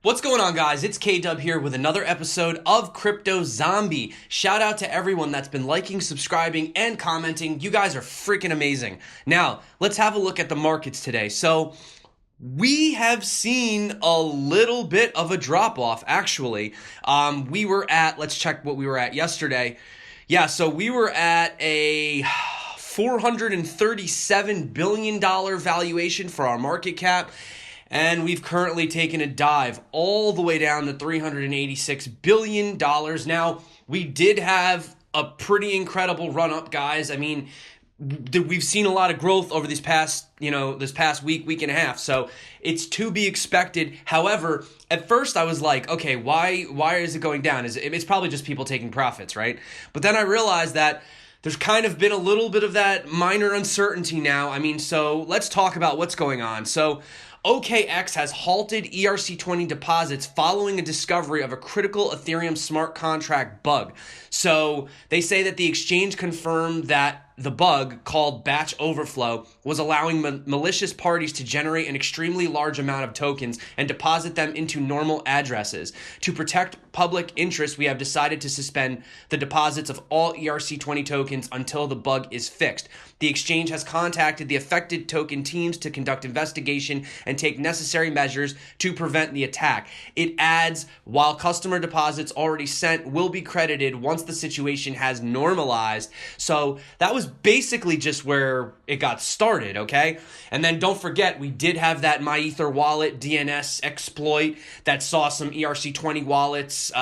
What's going on, guys? It's K-Dub here with another episode of Crypto Zombie. Shout out to everyone that's been liking, subscribing, and commenting. You guys are freaking amazing. Now, let's have a look at the markets today. So, we have seen a little bit of a drop-off, actually. We were at, let's check what we were at yesterday. Yeah, so we were at a $437 billion valuation for our market cap. And we've currently taken a dive all the way down to $386 billion. Now, we did have a pretty incredible run up, guys. I mean, we've seen a lot of growth over this past week and a half. So it's to be expected. However, at first I was like, okay, why is it going down? It's probably just people taking profits, right? But then I realized that there's kind of been a little bit of that minor uncertainty now. I mean, so let's talk about what's going on. So OKX has halted ERC-20 deposits following a discovery of a critical Ethereum smart contract bug. So they say that the exchange confirmed that the bug, called batch overflow, was allowing malicious parties to generate an extremely large amount of tokens and deposit them into normal addresses. To protect public interest, we have decided to suspend the deposits of all ERC-20 tokens until the bug is fixed. The exchange has contacted the affected token teams to conduct investigation and take necessary measures to prevent the attack. It adds, while customer deposits already sent will be credited once the situation has normalized. So that was basically just where it got started, okay? And then don't forget, we did have that MyEtherWallet DNS exploit that saw some ERC-20 wallets,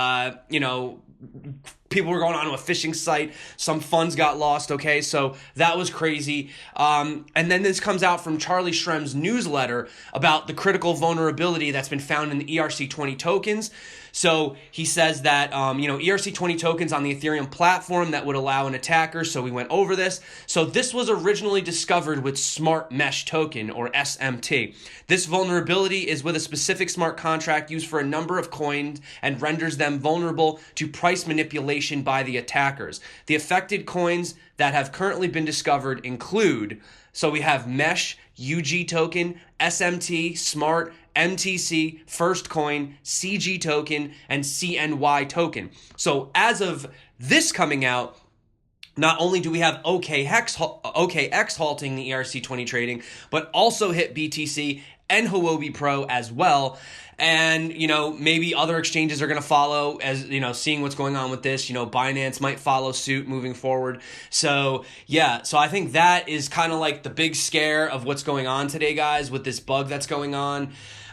people were going onto a phishing site. Some funds got lost, okay? So that was crazy. And then this comes out from Charlie Shrem's newsletter about the critical vulnerability that's been found in the ERC-20 tokens. So he says that, ERC-20 tokens on the Ethereum platform that would allow an attacker. So we went over this. So this was originally discovered with Smart Mesh Token, or SMT. This vulnerability is with a specific smart contract used for a number of coins and renders them vulnerable to price manipulation by the attackers. The affected coins that have currently been discovered include, so we have Mesh, UG token, SMT, Smart, MTC, First Coin, CG token, and CNY token. So as of this coming out, not only do we have OKX halting the ERC-20 trading, but also hit BTC and Huobi Pro as well. And, maybe other exchanges are going to follow as, seeing what's going on with this. Binance might follow suit moving forward. So, yeah, so I think that is kind of like the big scare of what's going on today, guys, with this bug that's going on.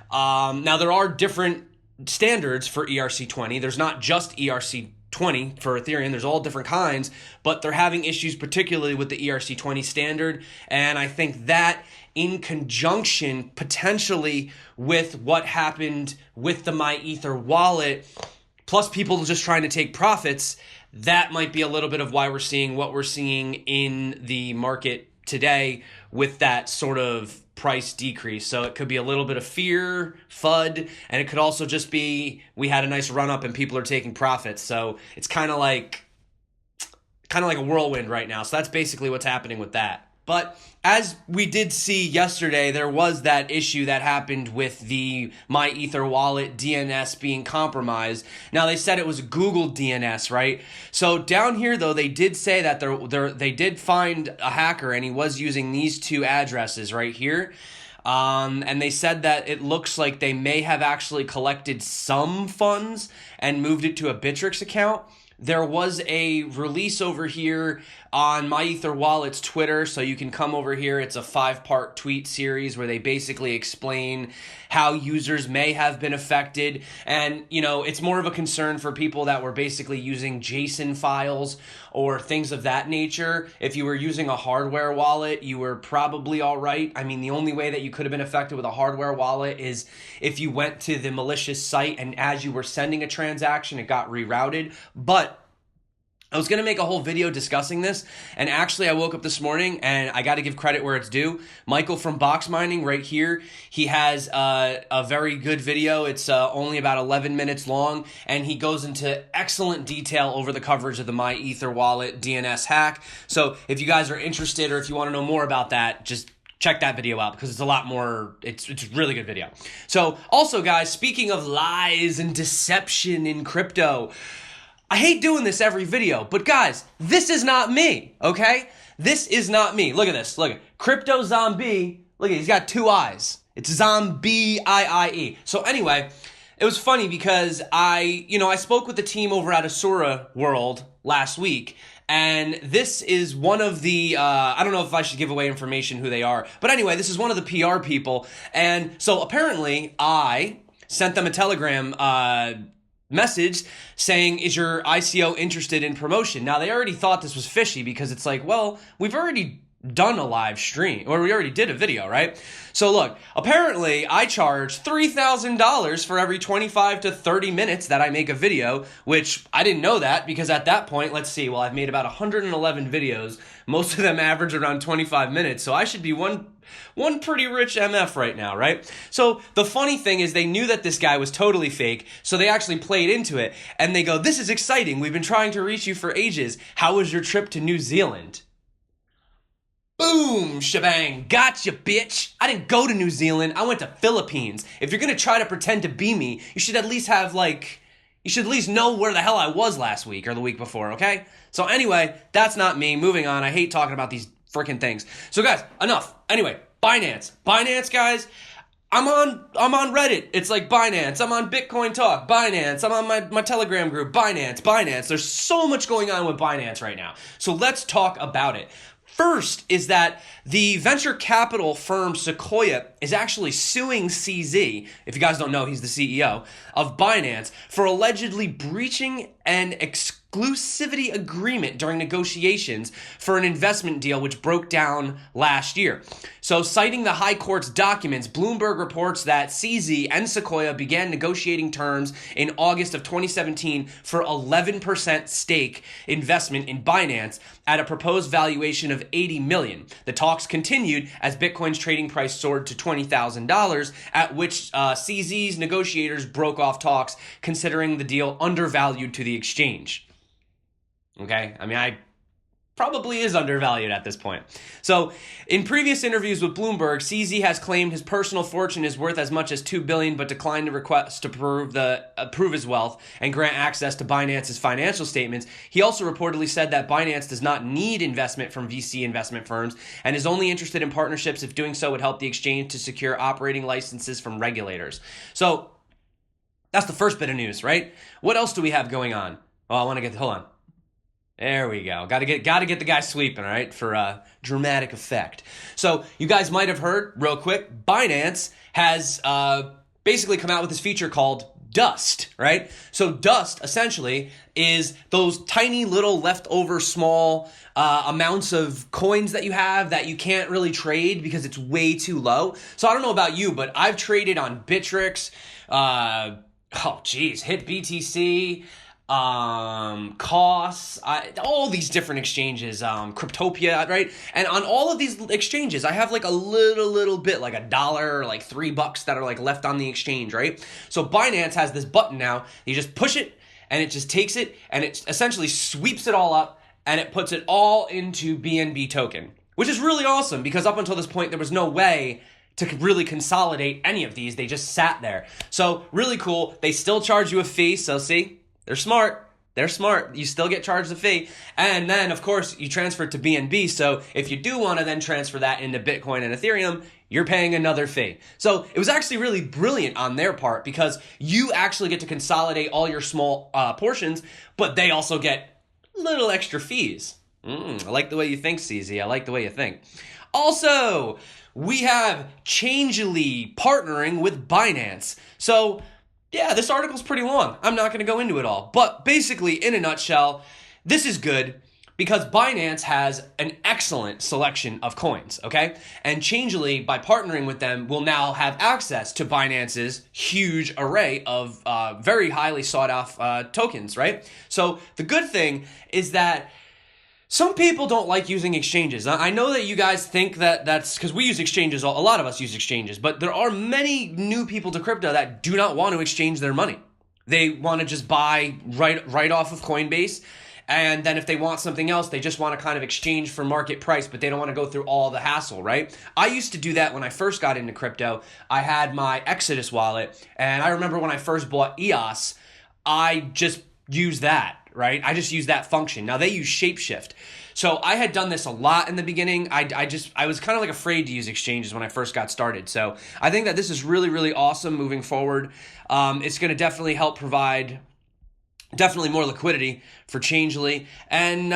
Now, there are different standards for ERC-20. There's not just ERC-20 for Ethereum. There's all different kinds, but they're having issues particularly with the ERC-20 standard. And I think that in conjunction potentially with what happened with the MyEtherWallet, plus people just trying to take profits, that might be a little bit of why we're seeing what we're seeing in the market today with that sort of price decrease. So it could be a little bit of fear, FUD, and it could also just be we had a nice run up and people are taking profits. So it's kind of like a whirlwind right now. So that's basically what's happening with that. But as we did see yesterday, there was that issue that happened with the MyEtherWallet DNS being compromised. Now, they said it was Google DNS, right? So down here, though, they did say that they did find a hacker, and he was using these two addresses right here. And they said that it looks like they may have actually collected some funds and moved it to a Bittrex account. There was a release over here on MyEtherWallet's Twitter, so you can come over here. It's a 5-part tweet series where they basically explain how users may have been affected. And, it's more of a concern for people that were basically using JSON files or things of that nature. If you were using a hardware wallet, you were probably all right. I mean, the only way that you could have been affected with a hardware wallet is if you went to the malicious site and as you were sending a transaction, it got rerouted. But I was going to make a whole video discussing this, and actually I woke up this morning, and I got to give credit where it's due. Michael from Boxmining right here, he has a very good video. It's only about 11 minutes long, and he goes into excellent detail over the coverage of the MyEtherWallet DNS hack. So if you guys are interested or if you want to know more about that, just check that video out because it's a lot more, it's a really good video. So also guys, speaking of lies and deception in crypto, I hate doing this every video, but guys, this is not me, okay? This is not me. Look at this. Look at Crypto Zombie. Look at, he's got 2 eyes. It's Zombie IIE. So anyway, it was funny because I spoke with the team over at Asura World last week, and this is one of the, I don't know if I should give away information who they are, but anyway, this is one of the PR people, and so apparently I sent them a Telegram message saying, is your ICO interested in promotion? Now, they already thought this was fishy because it's like, well, we've already done a live stream, or we already did a video, right? So look, apparently I charge $3,000 for every 25 to 30 minutes that I make a video, which I didn't know that because at that point, let's see, well, I've made about 111 videos. Most of them average around 25 minutes, so I should be one pretty rich MF right now, right? So the funny thing is they knew that this guy was totally fake, so they actually played into it, and they go, this is exciting. We've been trying to reach you for ages. How was your trip to New Zealand? Boom, shebang, gotcha, bitch. I didn't go to New Zealand. I went to Philippines. If you're going to try to pretend to be me, you should at least have, you should at least know where the hell I was last week or the week before, okay? So anyway, that's not me. Moving on. I hate talking about these freaking things. So guys, enough. Anyway, Binance. Binance, guys, I'm on Reddit. It's like Binance. I'm on Bitcoin Talk. Binance. I'm on my Telegram group. Binance. There's so much going on with Binance right now. So let's talk about it. First is that the venture capital firm Sequoia is actually suing CZ, if you guys don't know, he's the CEO of Binance, for allegedly breaching an exclusivity agreement during negotiations for an investment deal which broke down last year. So citing the high court's documents, Bloomberg reports that CZ and Sequoia began negotiating terms in August of 2017 for 11% stake investment in Binance at a proposed valuation of $80 million. The talks continued as Bitcoin's trading price soared to $20,000, at which CZ's negotiators broke off talks, considering the deal undervalued to the exchange. Okay, I mean, I probably is undervalued at this point. So, in previous interviews with Bloomberg, CZ has claimed his personal fortune is worth as much as $2 billion, but declined to request to prove his wealth and grant access to Binance's financial statements. He also reportedly said that Binance does not need investment from VC investment firms and is only interested in partnerships if doing so would help the exchange to secure operating licenses from regulators. So, that's the first bit of news, right? What else do we have going on? Oh, I want to get, hold on. There we go. Got to get the guy sweeping, all right, for dramatic effect. So you guys might have heard, real quick, Binance has basically come out with this feature called Dust, right? So Dust essentially is those tiny little leftover small amounts of coins that you have that you can't really trade because it's way too low. So I don't know about you, but I've traded on Bittrex, Hit BTC, costs, all these different exchanges, Cryptopia, right? And on all of these exchanges, I have like a little bit, like $1, like $3 that are like left on the exchange, right? So Binance has this button now. You just push it and it just takes it and it essentially sweeps it all up and it puts it all into BNB token, which is really awesome because up until this point, there was no way to really consolidate any of these. They just sat there. So really cool. They still charge you a fee. So see, they're smart. They're smart. You still get charged a fee. And then, of course, you transfer it to BNB. So if you do want to then transfer that into Bitcoin and Ethereum, you're paying another fee. So it was actually really brilliant on their part because you actually get to consolidate all your small portions, but they also get little extra fees. I like the way you think, CZ. I like the way you think. Also, we have Changelly partnering with Binance. So yeah, this article's pretty long. I'm not going to go into it all. But basically, in a nutshell, this is good because Binance has an excellent selection of coins, okay? And Changelly, by partnering with them, will now have access to Binance's huge array of very highly sought-after tokens, right? So the good thing is that some people don't like using exchanges. I know that you guys think that that's because we use exchanges. A lot of us use exchanges, but there are many new people to crypto that do not want to exchange their money. They want to just buy right off of Coinbase And then if they want something else, they just want to kind of exchange for market price, but they don't want to go through all the hassle, right? I used to do that when I first got into crypto. I had my Exodus wallet, and I remember when I first bought EOS, I just used that, right? I just used that function. Now they use Shapeshift. So I had done this a lot in the beginning. I was kind of like afraid to use exchanges when I first got started. So I think that this is really, really awesome moving forward. It's going to definitely help provide definitely more liquidity for Changelly. And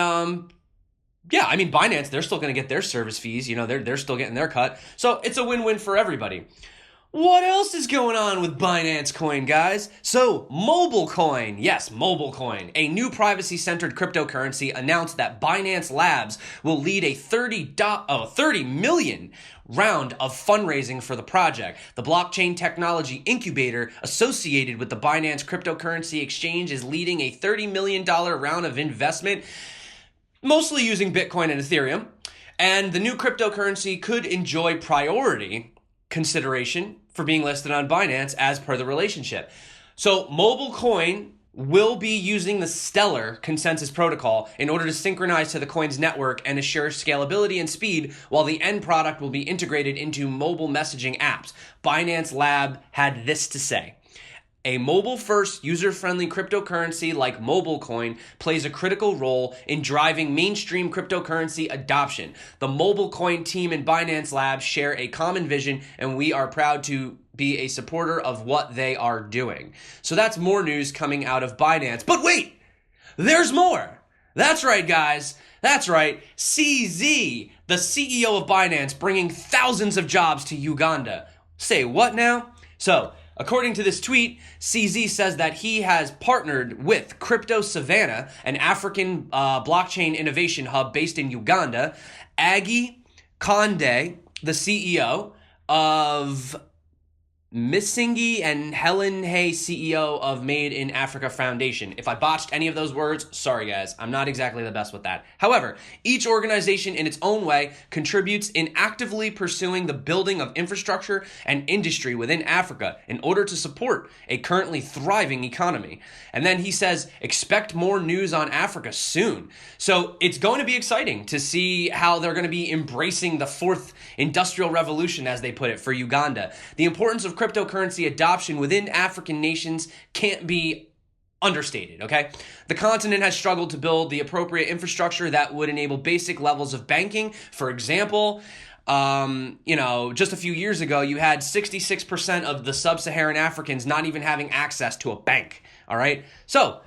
yeah, I mean, Binance, they're still going to get their service fees. You know, they're still getting their cut. So it's a win-win for everybody. What else is going on with Binance Coin, guys? So, Mobile Coin, yes, Mobile Coin, a new privacy-centered cryptocurrency, announced that Binance Labs will lead a 30 million round of fundraising for the project. The blockchain technology incubator associated with the Binance cryptocurrency exchange is leading a $30 million round of investment, mostly using Bitcoin and Ethereum. And the new cryptocurrency could enjoy priority consideration for being listed on Binance as per the relationship. So Mobile Coin will be using the Stellar consensus protocol in order to synchronize to the coin's network and assure scalability and speed, while the end product will be integrated into mobile messaging apps. Binance Lab had this to say: a mobile-first, user-friendly cryptocurrency like Mobile Coin plays a critical role in driving mainstream cryptocurrency adoption. The Mobile Coin team and Binance Labs share a common vision, and we are proud to be a supporter of what they are doing. So that's more news coming out of Binance. But wait, there's more. That's right, guys. That's right. CZ, the CEO of Binance, bringing thousands of jobs to Uganda. Say what now? So, according to this tweet, CZ says that he has partnered with Crypto Savannah, an African blockchain innovation hub based in Uganda. Aggie Konde, the CEO of Misingi, and Helen Hay, CEO of Made in Africa Foundation. If I botched any of those words, sorry guys, I'm not exactly the best with that. However, each organization in its own way contributes in actively pursuing the building of infrastructure and industry within Africa in order to support a currently thriving economy. And then he says, expect more news on Africa soon. So it's going to be exciting to see how they're going to be embracing the fourth industrial revolution, as they put it, for Uganda. The importance of cryptocurrency adoption within African nations can't be understated, okay? The continent has struggled to build the appropriate infrastructure that would enable basic levels of banking. For example, just a few years ago, you had 66% of the sub-Saharan Africans not even having access to a bank, all right? So,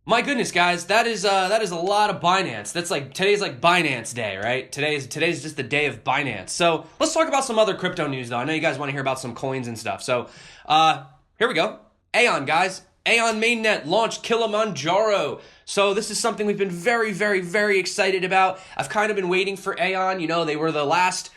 my goodness, guys, that is a lot of Binance. That's like, today's like Binance Day, right? Today's just the day of Binance. So let's talk about some other crypto news, though. I know you guys want to hear about some coins and stuff. So here we go. AION, guys. AION mainnet launched Kilimanjaro. So this is something we've been very, very, very excited about. I've kind of been waiting for AION. You know, they were the last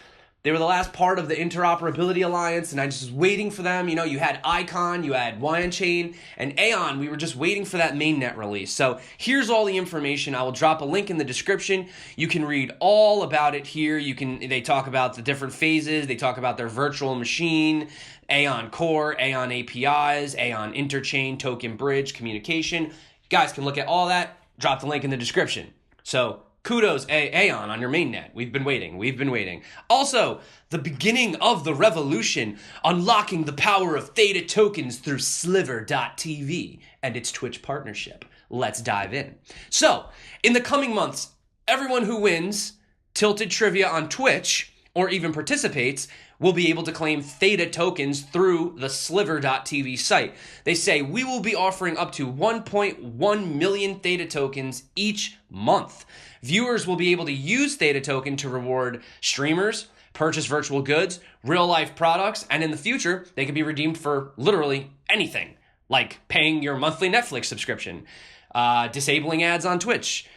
part of the Interoperability Alliance, and I just was waiting for them. You know, you had Icon, you had Waltonchain, and AION. We were just waiting for that mainnet release. So here's all the information. I will drop a link in the description. You can read all about it here. They talk about the different phases. They talk about their virtual machine, ARK Core, AION APIs, AION Interchain, Token Bridge, Communication. You guys can look at all that. Drop the link in the description. So kudos, AION, on your mainnet. We've been waiting. Also, the beginning of the revolution, unlocking the power of Theta Tokens through Sliver.tv and its Twitch partnership. Let's dive in. So, in the coming months, everyone who wins Tilted Trivia on Twitch, or even participates, will be able to claim Theta Tokens through the Sliver.tv site. They say, we will be offering up to 1.1 million Theta Tokens each month. Viewers will be able to use Theta Token to reward streamers, purchase virtual goods, real-life products, and in the future, they can be redeemed for literally anything, like paying your monthly Netflix subscription, disabling ads on Twitch,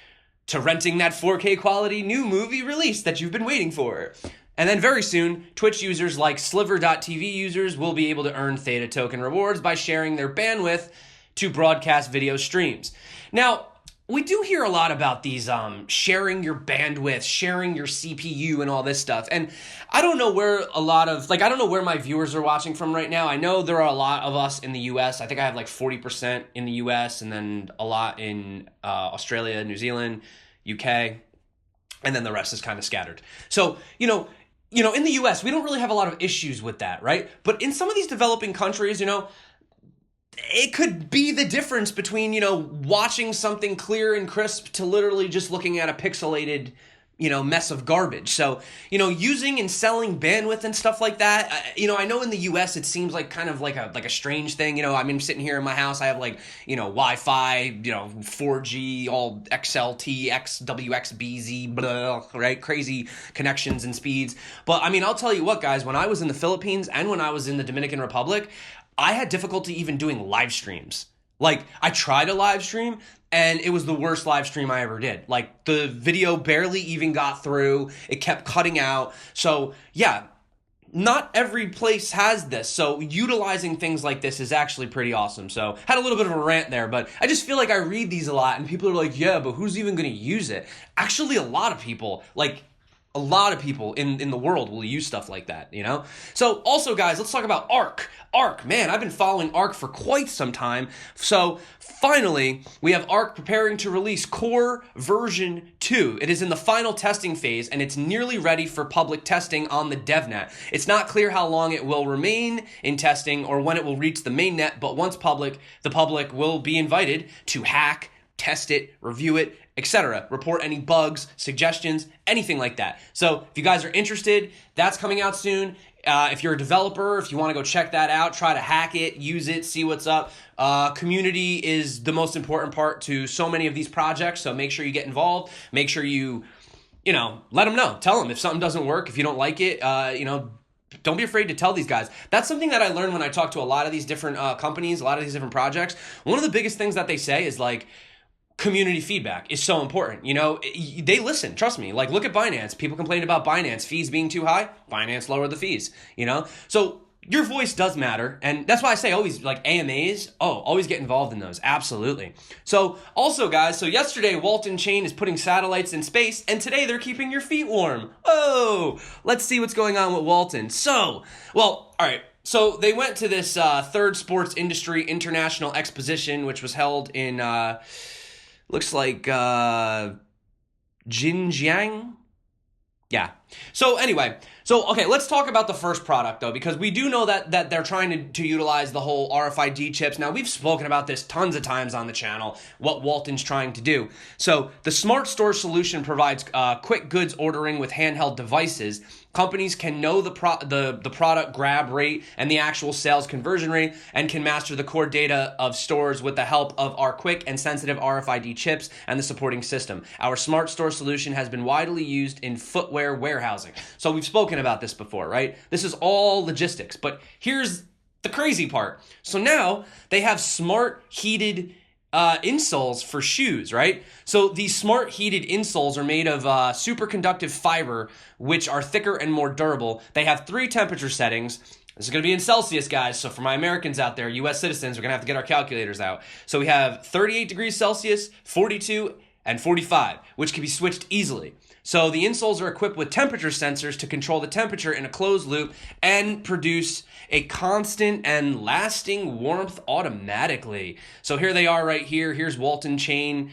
to renting that 4K quality new movie release that you've been waiting for. And then very soon, Twitch users like Sliver.tv users will be able to earn Theta Token rewards by sharing their bandwidth to broadcast video streams. Now, we do hear a lot about these sharing your bandwidth, sharing your CPU and all this stuff. And I don't know where a lot of, like, I don't know where my viewers are watching from right now. I know there are a lot of us in the US. I think I have like 40% in the US and then a lot in Australia, New Zealand, UK, and then the rest is kind of scattered. So, in the US, we don't really have a lot of issues with that, right? But in some of these developing countries, it could be the difference between, watching something clear and crisp to literally just looking at a pixelated, mess of garbage. So, using and selling bandwidth and stuff like that, I know in the US it seems like kind of like a strange thing. I'm sitting here in my house, I have Wi-Fi, 4G, all XLT, XWXBZ, blah, right? Crazy connections and speeds. But I'll tell you what, guys, when I was in the Philippines and when I was in the Dominican Republic, I had difficulty even doing live streams. Like, I tried a live stream, and it was the worst live stream I ever did. Like, the video barely even got through. It kept cutting out. So, yeah, not every place has this. So, utilizing things like this is actually pretty awesome. So, had a little bit of a rant there, but I just feel like I read these a lot, and people are like, yeah, but who's even going to use it? Actually, a lot of people in the world will use stuff like that, So also, guys, let's talk about ARK. ARK, man, I've been following ARK for quite some time. So finally, we have ARK preparing to release Core version 2. It is in the final testing phase, and it's nearly ready for public testing on the DevNet. It's not clear how long it will remain in testing or when it will reach the mainnet, but once public, the public will be invited to hack, test it, review it, etc. Report any bugs, suggestions, anything like that. So if you guys are interested, that's coming out soon. If you're a developer, if you want to go check that out, try to hack it, use it, see what's up. Community is the most important part to so many of these projects, so make sure you get involved. Make sure you, let them know. Tell them if something doesn't work, if you don't like it, don't be afraid to tell these guys. That's something that I learned when I talk to a lot of these different companies, a lot of these different projects. One of the biggest things that they say is community feedback is so important. They listen, trust me. Look at Binance. People complain about Binance fees being too high. Binance lowered the fees, So your voice does matter. And that's why I say always, AMAs, always get involved in those. Absolutely. So also, guys, yesterday Waltonchain is putting satellites in space, and today they're keeping your feet warm. Oh, let's see what's going on with Walton. All right. So they went to this Third Sports Industry International Exposition, which was held in... looks like Xinjiang. Yeah. So anyway, okay, let's talk about the first product though, because we do know that they're trying to utilize the whole RFID chips. Now, we've spoken about this tons of times on the channel, what Walton's trying to do. So the Smart Store solution provides quick goods ordering with handheld devices. Companies can know the product grab rate and the actual sales conversion rate, and can master the core data of stores with the help of our quick and sensitive RFID chips and the supporting system. Our Smart Store solution has been widely used in footwear warehousing. So we've spoken about this before, right? This is all logistics, but here's the crazy part. So now they have smart heated insoles for shoes, right? So these smart heated insoles are made of superconductive fiber, which are thicker and more durable. They have 3 temperature settings. This is going to be in Celsius, guys. So for my Americans out there, US citizens, we're going to have to get our calculators out. So we have 38 degrees Celsius, 42, and 45, which can be switched easily. So the insoles are equipped with temperature sensors to control the temperature in a closed loop and produce a constant and lasting warmth automatically. So here they are right here. Here's Waltonchain.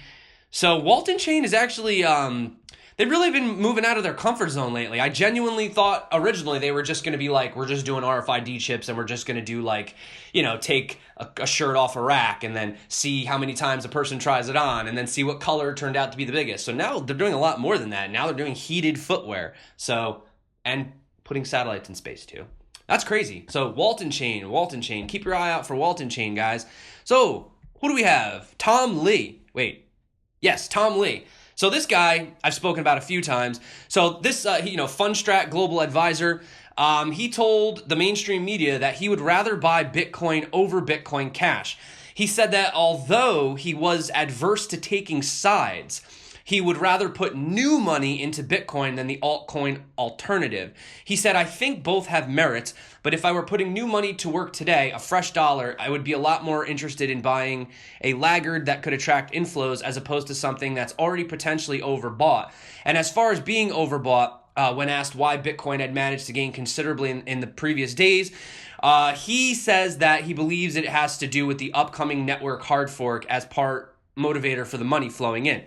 So Waltonchain is actually, they've really been moving out of their comfort zone lately. I genuinely thought originally they were just going to be we're just doing RFID chips and we're just going to do take a shirt off a rack and then see how many times a person tries it on and then see what color turned out to be the biggest. So now they're doing a lot more than that. Now they're doing heated footwear. So, and putting satellites in space too. That's crazy. So Waltonchain. Keep your eye out for Waltonchain, guys. So who do we have? Tom Lee. Yes, Tom Lee. So this guy I've spoken about a few times. So this, Fundstrat global advisor, he told the mainstream media that he would rather buy Bitcoin over Bitcoin Cash. He said that although he was adverse to taking sides, he would rather put new money into Bitcoin than the altcoin alternative. He said, I think both have merits, but if I were putting new money to work today, a fresh dollar, I would be a lot more interested in buying a laggard that could attract inflows as opposed to something that's already potentially overbought. And as far as being overbought, when asked why Bitcoin had managed to gain considerably in the previous days, he says that he believes it has to do with the upcoming network hard fork as part motivator for the money flowing in.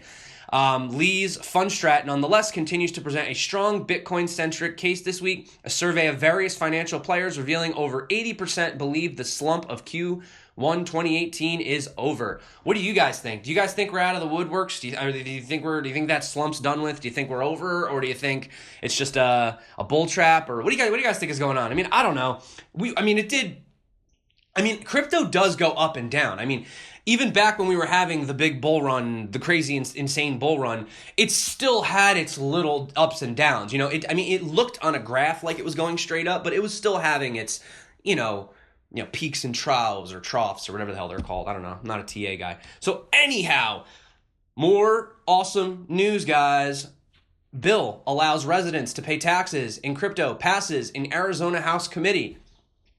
Lee's fund strat nonetheless continues to present a strong Bitcoin-centric case this week. A survey of various financial players revealing over 80% believe the slump of Q1 2018 is over. What do you guys think? Do you guys think we're out of the woodworks? Do you think that slump's done with? Do you think we're over, or do you think it's just a bull trap? Or what do you guys think is going on? I mean, I don't know. Crypto does go up and down. I mean, even back when we were having the big bull run, the crazy, insane bull run, it still had its little ups and downs. It looked on a graph like it was going straight up, but it was still having its, peaks and troughs or troughs or whatever the hell they're called. I don't know. I'm not a TA guy. So anyhow, more awesome news, guys. Bill allows residents to pay taxes in crypto, passes in Arizona House Committee.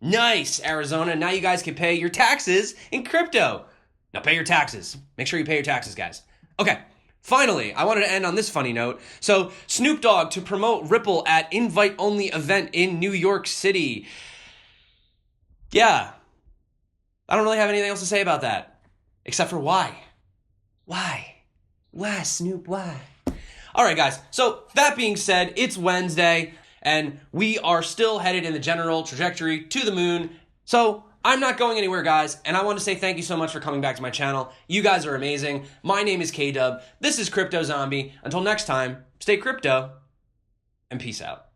Nice, Arizona. Now you guys can pay your taxes in crypto. Now pay your taxes. Make sure you pay your taxes, guys. Okay, finally, I wanted to end on this funny note. So, Snoop Dogg to promote Ripple at invite-only event in New York City. Yeah, I don't really have anything else to say about that, except for why. Why? Why, Snoop, why? All right, guys, so that being said, it's Wednesday, and we are still headed in the general trajectory to the moon. So I'm not going anywhere, guys, and I want to say thank you so much for coming back to my channel. You guys are amazing. My name is K-Dub. This is Crypto Zombie. Until next time, stay crypto, and peace out.